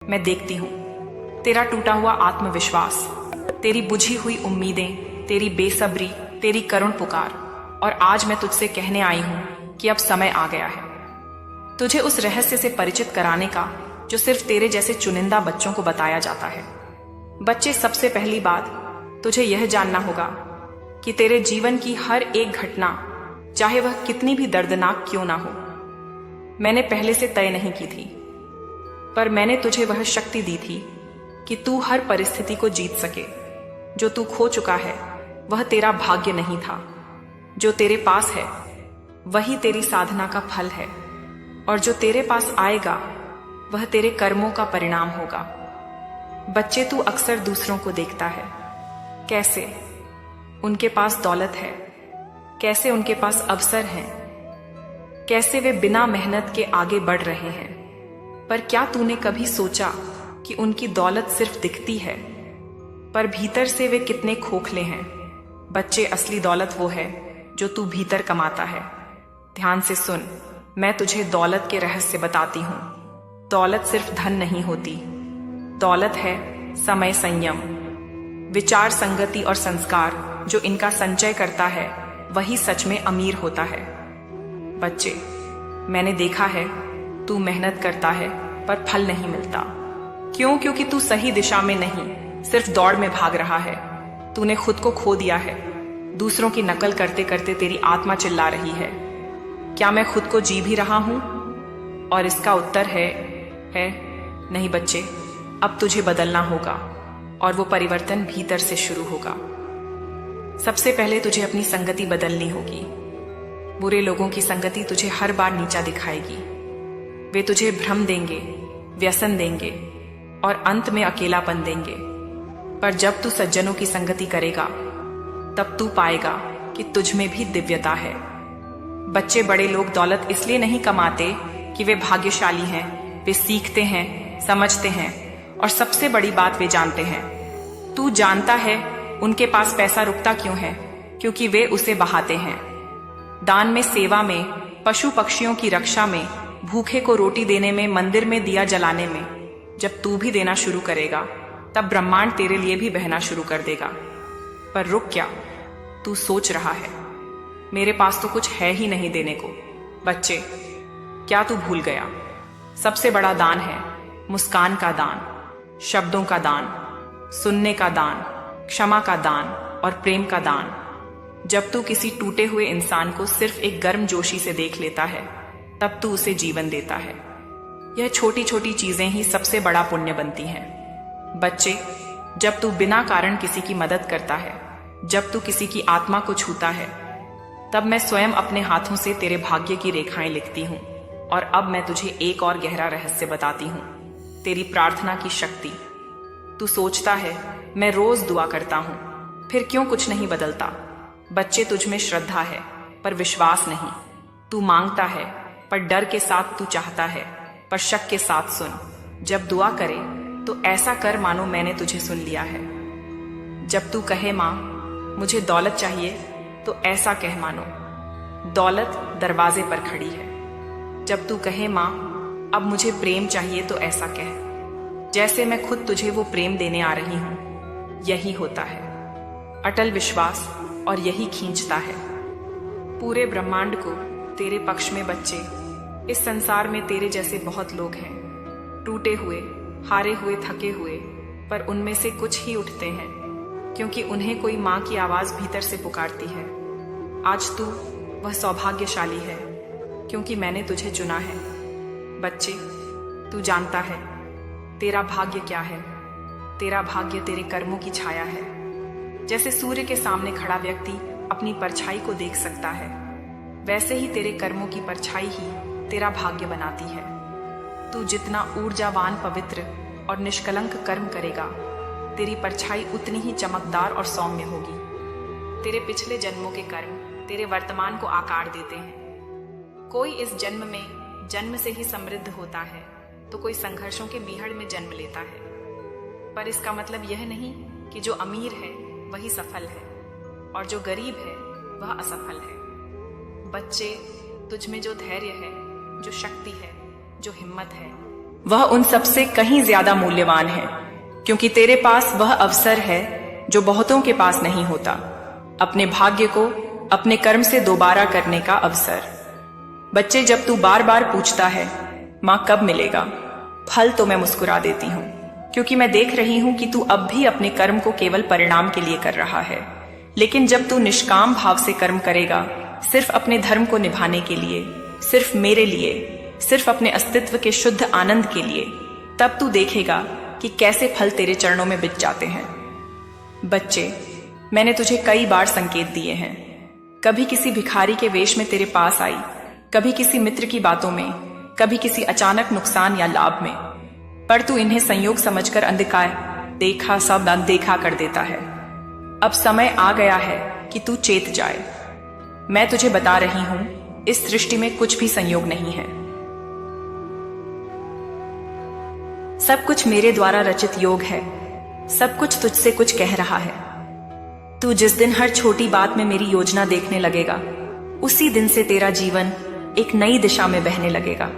मैं देखती हूँ तेरा टूटा हुआ आत्मविश्वास, तेरी बुझी हुई उम्मीदें, तेरी बेसब्री, तेरी करुण पुकार। और आज मैं तुझसे कहने आई हूँ कि अब समय आ गया है तुझे उस रहस्य से परिचित कराने का जो सिर्फ तेरे जैसे चुनिंदा बच्चों को बताया जाता है। बच्चे, सबसे पहली बात तुझे यह जानना होगा कि तेरे जीवन की हर एक घटना, चाहे वह कितनी भी दर्दनाक क्यों ना हो, मैंने पहले से तय नहीं की थी, पर मैंने तुझे वह शक्ति दी थी कि तू हर परिस्थिति को जीत सके। जो तू खो चुका है वह तेरा भाग्य नहीं था, जो तेरे पास है वही तेरी साधना का फल है, और जो तेरे पास आएगा वह तेरे कर्मों का परिणाम होगा। बच्चे, तू अक्सर दूसरों को देखता है, कैसे उनके पास दौलत है, कैसे उनके पास अवसर हैं, कैसे वे बिना मेहनत के आगे बढ़ रहे हैं। पर क्या तूने कभी सोचा कि उनकी दौलत सिर्फ दिखती है, पर भीतर से वे कितने खोखले हैं। बच्चे, असली दौलत वो है जो तू भीतर कमाता है। ध्यान से सुन, मैं तुझे दौलत के रहस्य बताती हूँ। दौलत सिर्फ धन नहीं होती, दौलत है समय, संयम, विचार, संगति और संस्कार। जो इनका संचय करता है वही सच में अमीर होता है। बच्चे, मैंने देखा है तू मेहनत करता है पर फल नहीं मिलता। क्यों? क्योंकि तू सही दिशा में नहीं, सिर्फ दौड़ में भाग रहा है। तूने खुद को खो दिया है। दूसरों की नकल करते करते तेरी आत्मा चिल्ला रही है, क्या मैं खुद को जी भी रहा हूं? और इसका उत्तर है नहीं बच्चे, अब तुझे बदलना होगा, और वो परिवर्तन भीतर से शुरू होगा। सबसे पहले तुझे अपनी संगति बदलनी होगी। बुरे लोगों की संगति तुझे हर बार नीचा दिखाएगी। वे तुझे भ्रम देंगे, व्यसन देंगे और अंत में अकेलापन देंगे। पर जब तू सज्जनों की संगति करेगा तब तू पाएगा कि तुझ में भी दिव्यता है। बच्चे, बड़े लोग दौलत इसलिए नहीं कमाते कि वे भाग्यशाली हैं, वे सीखते हैं, समझते हैं, और सबसे बड़ी बात वे जानते हैं। तू जानता है उनके पास पैसा रुकता क्यों है? क्योंकि वे उसे बहाते हैं। दान में, सेवा में, पशु पक्षियों की रक्षा में, भूखे को रोटी देने में, मंदिर में दिया जलाने में। जब तू भी देना शुरू करेगा तब ब्रह्मांड तेरे लिए भी बहना शुरू कर देगा। पर रुक, क्या तू सोच रहा है मेरे पास तो कुछ है ही नहीं देने को? बच्चे, क्या तू भूल गया? सबसे बड़ा दान है मुस्कान का दान, शब्दों का दान, सुनने का दान, क्षमा का दान और प्रेम का दान। जब तू किसी टूटे हुए इंसान को सिर्फ एक गर्मजोशी से देख लेता है तब तू उसे जीवन देता है। यह छोटी छोटी चीजें ही सबसे बड़ा पुण्य बनती हैं। बच्चे, जब तू बिना कारण किसी की मदद करता है, जब तू किसी की आत्मा को छूता है, तब मैं स्वयं अपने हाथों से तेरे भाग्य की रेखाएं लिखती हूँ। और अब मैं तुझे एक और गहरा रहस्य बताती हूँ, तेरी प्रार्थना की शक्ति। तू सोचता है मैं रोज दुआ करता हूँ, फिर क्यों कुछ नहीं बदलता? बच्चे, तुझ में श्रद्धा है पर विश्वास नहीं। तू मांगता है पर डर के साथ, तू चाहता है पर शक के साथ। सुन, जब दुआ करे तो ऐसा कर मानो मैंने तुझे सुन लिया है। जब तू कहे माँ मुझे दौलत चाहिए, तो ऐसा कह मानो दौलत दरवाजे पर खड़ी है। जब तू कहे माँ अब मुझे प्रेम चाहिए, तो ऐसा कह जैसे मैं खुद तुझे वो प्रेम देने आ रही हूं। यही होता है अटल विश्वास, और यही खींचता है पूरे ब्रह्मांड को तेरे पक्ष में। बच्चे, इस संसार में तेरे जैसे बहुत लोग हैं, टूटे हुए, हारे हुए, थके हुए, पर उनमें से कुछ ही उठते हैं क्योंकि उन्हें कोई माँ की आवाज भीतर से पुकारती है। आज तू वह सौभाग्यशाली है क्योंकि मैंने तुझे चुना है। बच्चे, तू जानता है तेरा भाग्य क्या है? तेरा भाग्य तेरे कर्मों की छाया है। जैसे सूर्य के सामने खड़ा व्यक्ति अपनी परछाई को देख सकता है, वैसे ही तेरे कर्मों की परछाई ही तेरा भाग्य बनाती है। तू जितना ऊर्जावान, पवित्र और निष्कलंक कर्म करेगा, तेरी परछाई उतनी ही चमकदार और सौम्य होगी। तेरे पिछले जन्मों के कर्म तेरे वर्तमान को आकार देते हैं। कोई इस जन्म में जन्म से ही समृद्ध होता है, तो कोई संघर्षों के बीहड़ में जन्म लेता है। पर इसका मतलब यह नहीं कि जो अमीर है वही सफल है और जो गरीब है वह असफल है। बच्चे, तुझ में जो धैर्य है, जो शक्ति है, जो हिम्मत है, वह उन सबसे कहीं ज्यादा मूल्यवान है, क्योंकि तेरे पास वह अवसर है जो बहुतों के पास नहीं होता, अपने भाग्य को अपने कर्म से दोबारा करने का अवसर। बच्चे, जब तू बार बार पूछता है माँ कब मिलेगा फल, तो मैं मुस्कुरा देती हूँ, क्योंकि मैं देख रही हूँ कि तू अब भी अपने कर्म को केवल परिणाम के लिए कर रहा है। लेकिन जब तू निष्काम भाव से कर्म करेगा, सिर्फ अपने धर्म को निभाने के लिए, सिर्फ मेरे लिए, सिर्फ अपने अस्तित्व के शुद्ध आनंद के लिए, तब तू देखेगा कि कैसे फल तेरे चरणों में बिछ जाते हैं। बच्चे, मैंने तुझे कई बार संकेत दिए हैं। कभी किसी भिखारी के वेश में तेरे पास आई, कभी किसी मित्र की बातों में, कभी किसी अचानक नुकसान या लाभ में, पर तू इन्हें संयोग समझकर देखा सब अनदेखा कर देता है। अब समय आ गया है कि तू चेत जाए। मैं तुझे बता रही हूं, इस सृष्टि में कुछ भी संयोग नहीं है। सब कुछ मेरे द्वारा रचित योग है। सब कुछ तुझसे कुछ कह रहा है। तू जिस दिन हर छोटी बात में मेरी योजना देखने लगेगा, उसी दिन से तेरा जीवन एक नई दिशा में बहने लगेगा।